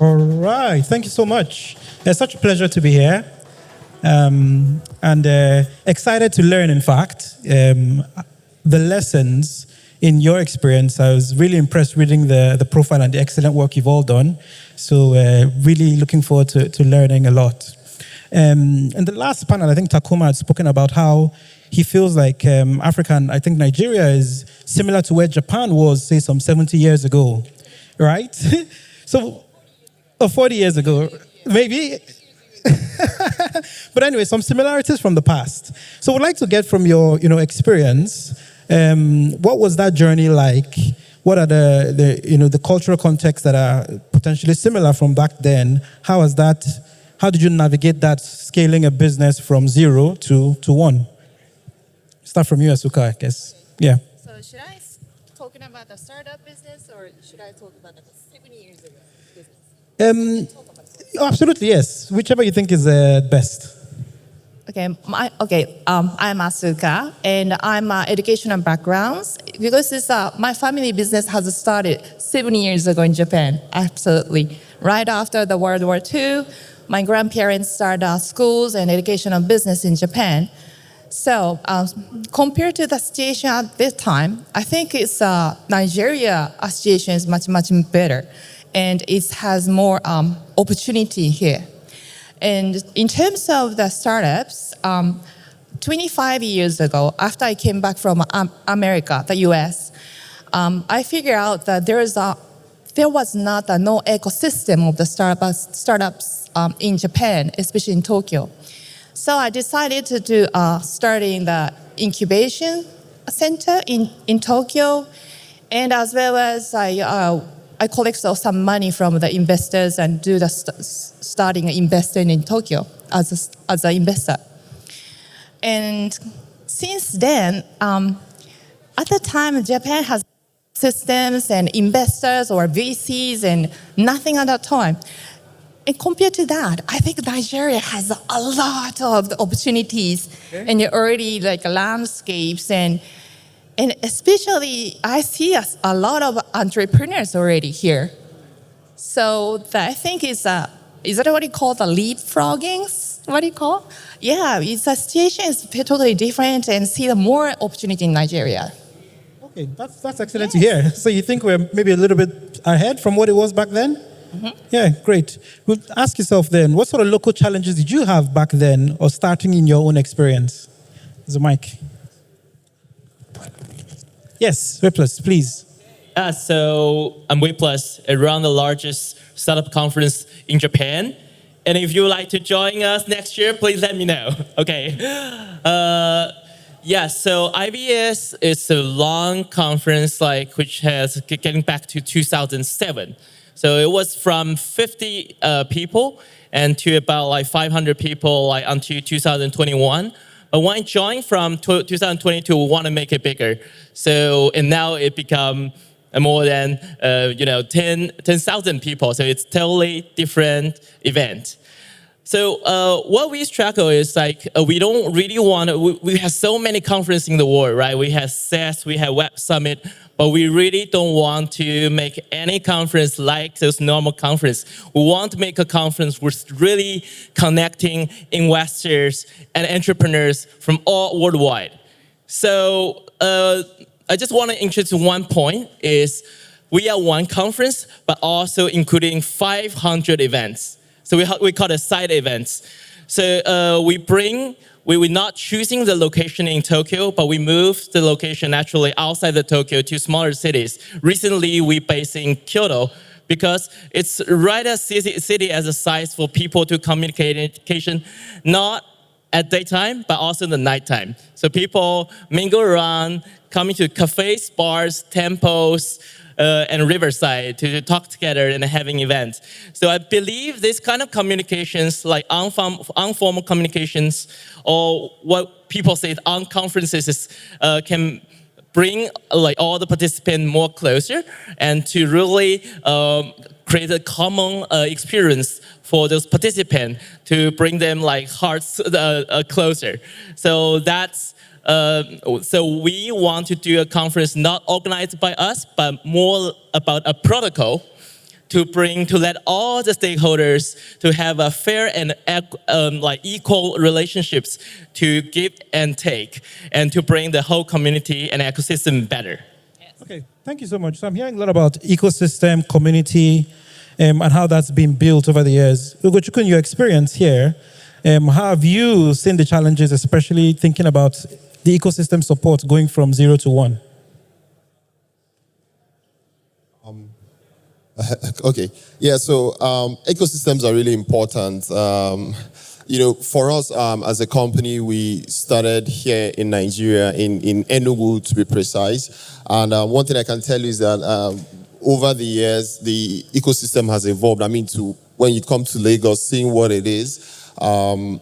All right. Thank you so much. It's such a pleasure to be here. And excited to learn, in fact, the lessons in your experience. I was really impressed reading the profile and the excellent work you've all done. So really looking forward to learning a lot. In the last panel, I think Takuma had spoken about how he feels like Africa and I think Nigeria is similar to where Japan was, say, some 70 years ago, right? So, 40 years ago, maybe. But anyway, some similarities from the past. So we'd like to get from your experience, what was that journey like? What are the cultural contexts that are potentially similar from back then? How did you navigate that scaling a business from 0 to 1? Start from you, Asuka, I guess. Yeah. So should I talking about the startup business or should I talk about the 7 years ago business? Absolutely, yes. Whichever you think is best. Okay, I'm Asuka, and I'm educational backgrounds because my family business has started 7 years ago in Japan. Absolutely, right after the World War II, my grandparents started schools and educational business in Japan. So compared to the situation at this time, I think it's Nigeria situation is much better, and it has more opportunity here. And in terms of the startups, 25 years ago, after I came back from America, the US, I figured out that there was not no ecosystem of the startups in Japan, especially in Tokyo. So I decided to do starting the incubation center in Tokyo, and as well as I collect some money from the investors and do the starting investing in Tokyo as an investor. And since then, at the time, Japan has systems and investors or VCs and nothing at that time. And compared to that, I think Nigeria has a lot of opportunities and already landscapes and especially I see a lot of entrepreneurs already here. So I think is that what you call the leapfrogging? What do you call? Yeah, the situation is totally different and see more opportunity in Nigeria. Okay, that's excellent to hear. So you think we're maybe a little bit ahead from what it was back then? Mm-hmm. Yeah, great. Well, ask yourself then, what sort of local challenges did you have back then or starting in your own experience? There's a mic. Yes, Whiplus, please. So I'm Whiplus, around the largest startup conference in Japan. And if you would like to join us next year, please let me know. Okay. So IBS is a long conference, which has getting back to 2007. So it was from 50 people and to about 500 people until 2021. But when I joined from 2022, we want to make it bigger. So, and now it become more than 10,000 people. So it's totally different event. So what we struggle is we don't really want to, we have so many conferences in the world, right? We have CES, we have Web Summit, but we really don't want to make any conference like those normal conference. We want to make a conference with really connecting investors and entrepreneurs from all worldwide. So I just want to introduce one point is we are one conference, but also including 500 events. So we call it side events. So we're not choosing the location in Tokyo, but we moved the location actually outside of Tokyo to smaller cities. Recently, we based in Kyoto because it's right a city as a size for people to communication, not at daytime, but also in the nighttime. So people mingle around, coming to cafes, bars, temples, and Riverside to talk together and having events. So I believe this kind of communications, like informal communications, or what people say on conferences, can bring all the participants more closer and to really create a common experience for those participants to bring them hearts closer. So that's. So we want to do a conference not organized by us, but more about a protocol to let all the stakeholders to have a fair and equal relationships to give and take, and to bring the whole community and ecosystem better. Okay, thank you so much. So I'm hearing a lot about ecosystem, community, and how that's been built over the years. Ugochukwu, in your experience here, how have you seen the challenges, especially thinking about the ecosystem support going from 0 to 1? Okay. Yeah, so ecosystems are really important. For us as a company, we started here in Nigeria, in Enugu to be precise. And one thing I can tell you is that over the years, the ecosystem has evolved. When you come to Lagos, seeing what it is,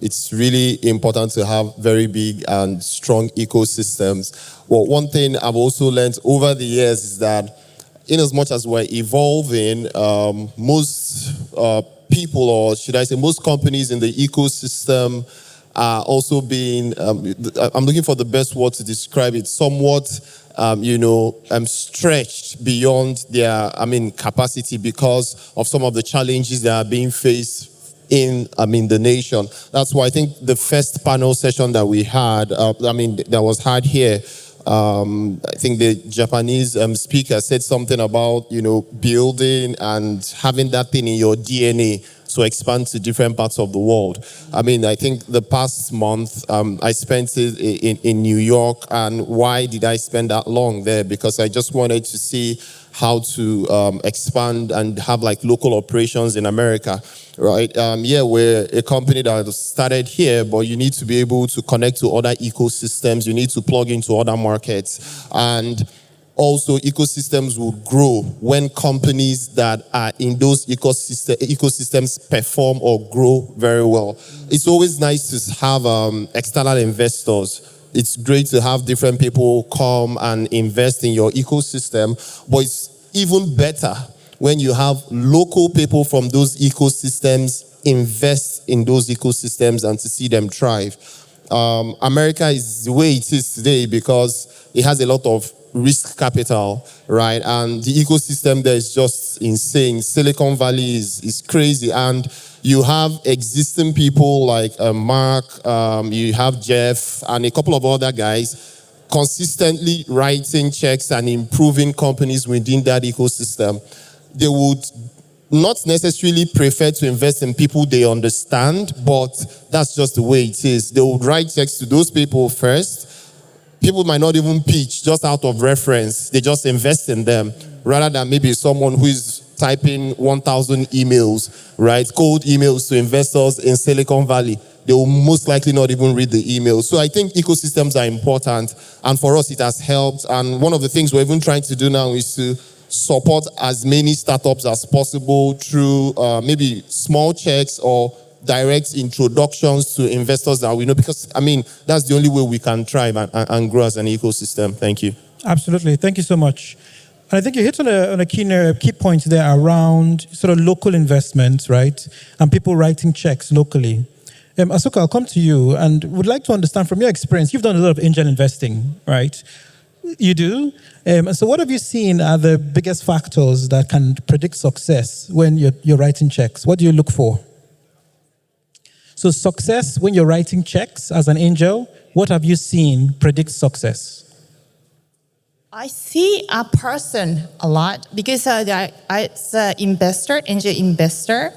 it's really important to have very big and strong ecosystems. Well, one thing I've also learned over the years is that in as much as we're evolving, most people, or should I say most companies in the ecosystem are also being, I'm looking for the best word to describe it, somewhat, stretched beyond their, capacity because of some of the challenges that are being faced in, the nation. That's why I think the first panel session that we had, that was had here, I think the Japanese speaker said something about, building and having that thing in your DNA to expand to different parts of the world. I think the past month, I spent it in New York. And why did I spend that long there? Because I just wanted to see how to expand and have local operations in America, right? We're a company that started here, but you need to be able to connect to other ecosystems. You need to plug into other markets. And also, ecosystems will grow when companies that are in those ecosystems perform or grow very well. It's always nice to have external investors. It's great to have different people come and invest in your ecosystem, but it's even better when you have local people from those ecosystems invest in those ecosystems and to see them thrive. America is the way it is today because it has a lot of risk capital, right? And the ecosystem there is just insane. Silicon Valley is crazy. And you have existing people like Mark, you have Jeff, and a couple of other guys consistently writing checks and improving companies within that ecosystem. They would not necessarily prefer to invest in people they understand, but that's just the way it is. They would write checks to those people first. People might not even pitch just out of reference. They just invest in them rather than maybe someone who is typing 1,000 emails, right? Cold emails to investors in Silicon Valley. They will most likely not even read the email. So I think ecosystems are important. And for us, it has helped. And one of the things we're even trying to do now is to support as many startups as possible through maybe small checks or direct introductions to investors that we know, because that's the only way we can thrive and grow as an ecosystem. Thank you. Absolutely. Thank you so much. And I think you hit on a key point there around sort of local investments, right? And people writing checks locally. Asuka, I'll come to you and would like to understand from your experience, you've done a lot of angel investing, right? You do. So what have you seen are the biggest factors that can predict success when you're writing checks? What do you look for? So success when you're writing checks as an angel, what have you seen predict success? I see a person a lot because it's an investor, angel investor.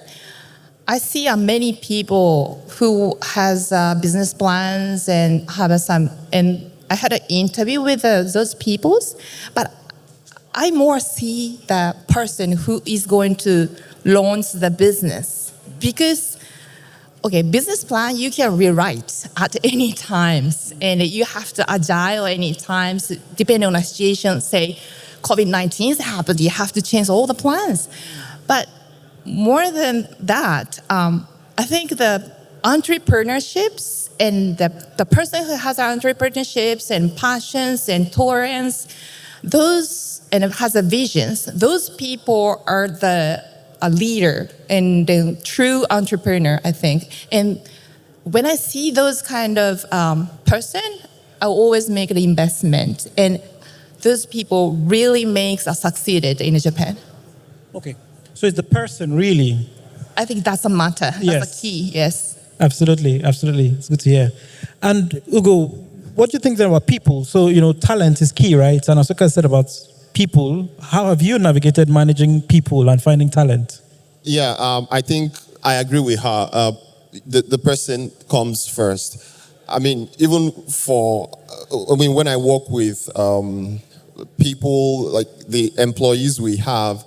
I see many people who has business plans and have some, and I had an interview with those people, but I more see the person who is going to launch the business because business plan you can rewrite at any times, and you have to agile any times depending on the situation. Say COVID-19 happened, you have to change all the plans. But more than that, I think the entrepreneurships and the person who has entrepreneurships and passions and tolerance, those and has a visions, those people are a leader and the true entrepreneur, I think. And when I see those kind of person, I always make an investment. And those people really makes us succeeded in Japan. Okay. So it's the person, really. I think that's a matter. That's Yes. a key, yes. Absolutely, absolutely. It's good to hear. And Ugo, what do you think then about people? So, talent is key, right? And Asuka said about people. How have you navigated managing people and finding talent? Yeah, I think I agree with her. The person comes first. I mean, even when I work with people, like the employees we have,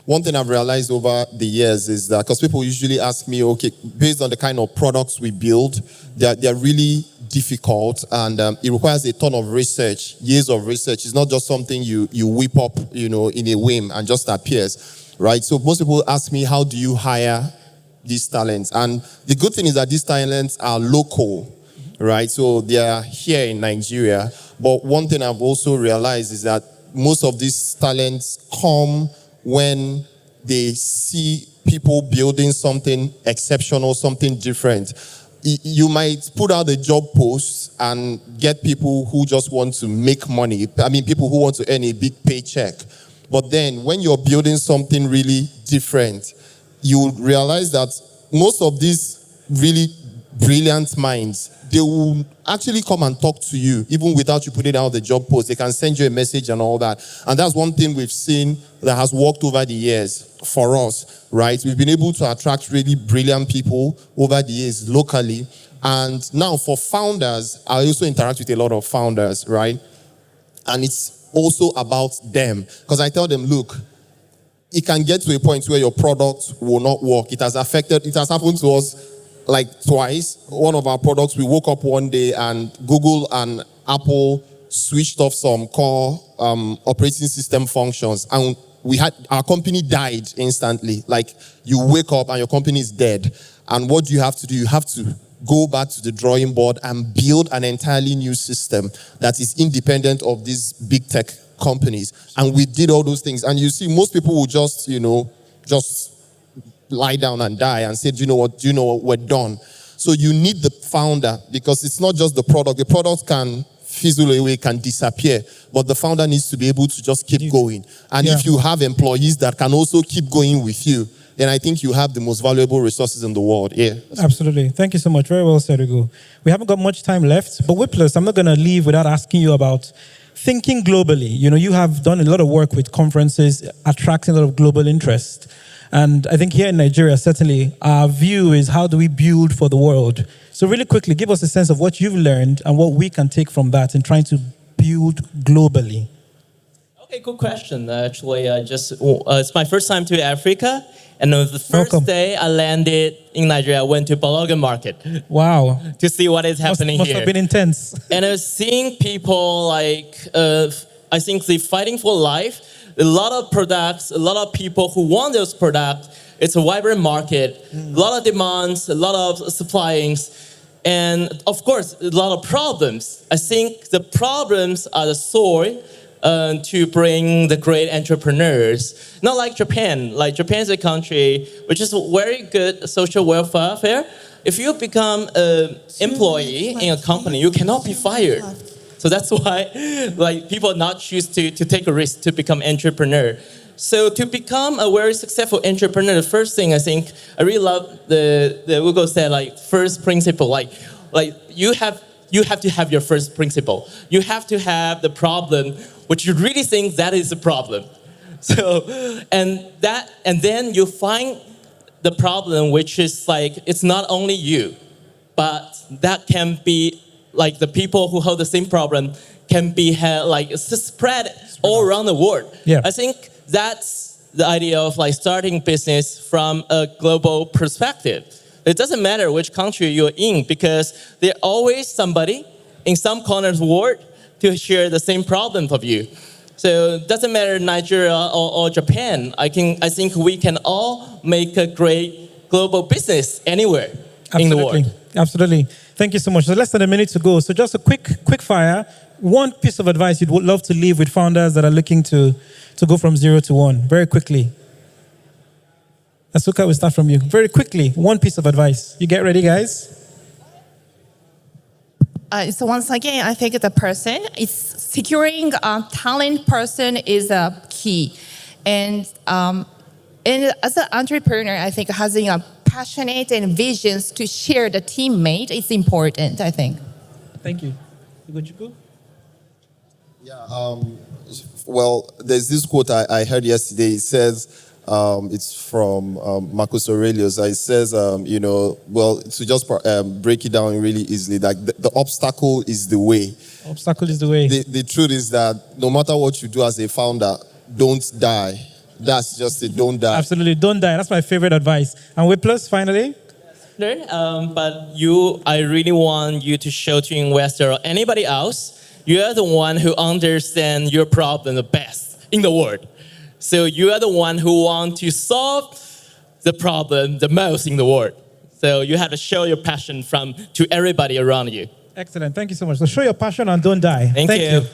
one thing I've realized over the years is that, because people usually ask me, okay, based on the kind of products we build, they're really difficult, and it requires a ton of research, years of research. It's not just something you whip up, in a whim and just appears, right? So most people ask me, how do you hire these talents? And the good thing is that these talents are local, right? So they are here in Nigeria. But one thing I've also realized is that most of these talents come when they see people building something exceptional, something different. You might put out a job post and get people who just want to make money. I mean, people who want to earn a big paycheck. But then when you're building something really different, you realize that most of these really brilliant minds, they will actually come and talk to you, even without you putting out the job post. They can send you a message and all that. And that's one thing we've seen that has worked over the years for us, right? We've been able to attract really brilliant people over the years locally. And now for founders, I also interact with a lot of founders, right? And it's also about them. Because I tell them, look, it can get to a point where your product will not work. It has happened to us like twice. One of our products, we woke up one day and Google and Apple switched off some core operating system functions, and our company died instantly. Like, you wake up and your company is dead. And what do you have to do? You have to go back to the drawing board and build an entirely new system that is independent of these big tech companies. And we did all those things. And you see, most people will just lie down and die and say, do you know what, we're done. So you need the founder, because it's not just the product. The product can fizzle away, can disappear, but the founder needs to be able to just keep going. And if you have employees that can also keep going with you, then I think you have the most valuable resources in the world. Yeah. Absolutely. Thank you so much. Very well said, Ugo. We haven't got much time left, but Whiplus, I'm not going to leave without asking you about thinking globally. You have done a lot of work with conferences, attracting a lot of global interest. And I think here in Nigeria, certainly, our view is, how do we build for the world? So really quickly, give us a sense of what you've learned and what we can take from that in trying to build globally. Okay, good question. Actually, it's my first time to Africa. And on the first day I landed in Nigeria, I went to Balogun Market. Wow. To see what is happening must here. Must have been intense. And I was seeing people I think they're fighting for life. A lot of products, a lot of people who want those products. It's a vibrant market, a lot of demands, a lot of supplyings, and of course, a lot of problems. I think the problems are the soil to bring the great entrepreneurs. Not like Japan. Like, Japan is a country which is very good social welfare. If you become an employee in a company, you cannot be fired. So that's why people not choose to take a risk to become entrepreneur. So to become a very successful entrepreneur, the first thing I think, I really love the Ugo said, first principle, you have to have your first principle. You have to have the problem which you really think that is the problem. So, and then you find the problem which is it's not only you, but that can be the people who hold the same problem can be spread all around the world. Yeah. I think that's the idea of starting business from a global perspective. It doesn't matter which country you're in, because there's always somebody in some corner of the world to share the same problem of you. So it doesn't matter Nigeria or Japan. I think we can all make a great global business anywhere in the world. Absolutely. Thank you so much. So less than a minute to go. So just a quick fire. One piece of advice you'd love to leave with founders that are looking to go from 0 to 1. Very quickly. Asuka, we'll start from you. Very quickly, one piece of advice. You get ready, guys? So once again, I think the person is securing a talent person is a key. And And as an entrepreneur, I think having a passionate and visions to share the teammate is important, I think. Thank you. Ugochukwu? Yeah, well, there's this quote I heard yesterday. It says, it's from Marcus Aurelius. It says, well, to just break it down really easily, like the obstacle is the way. Obstacle is the way. The truth is that no matter what you do as a founder, don't die. That's just it, don't die. Absolutely, don't die. That's my favorite advice. And Whiplus, finally? But I really want you to show to investor or anybody else, you are the one who understands your problem the best in the world. So you are the one who want to solve the problem the most in the world. So you have to show your passion to everybody around you. Excellent. Thank you so much. So show your passion and don't die. Thank you.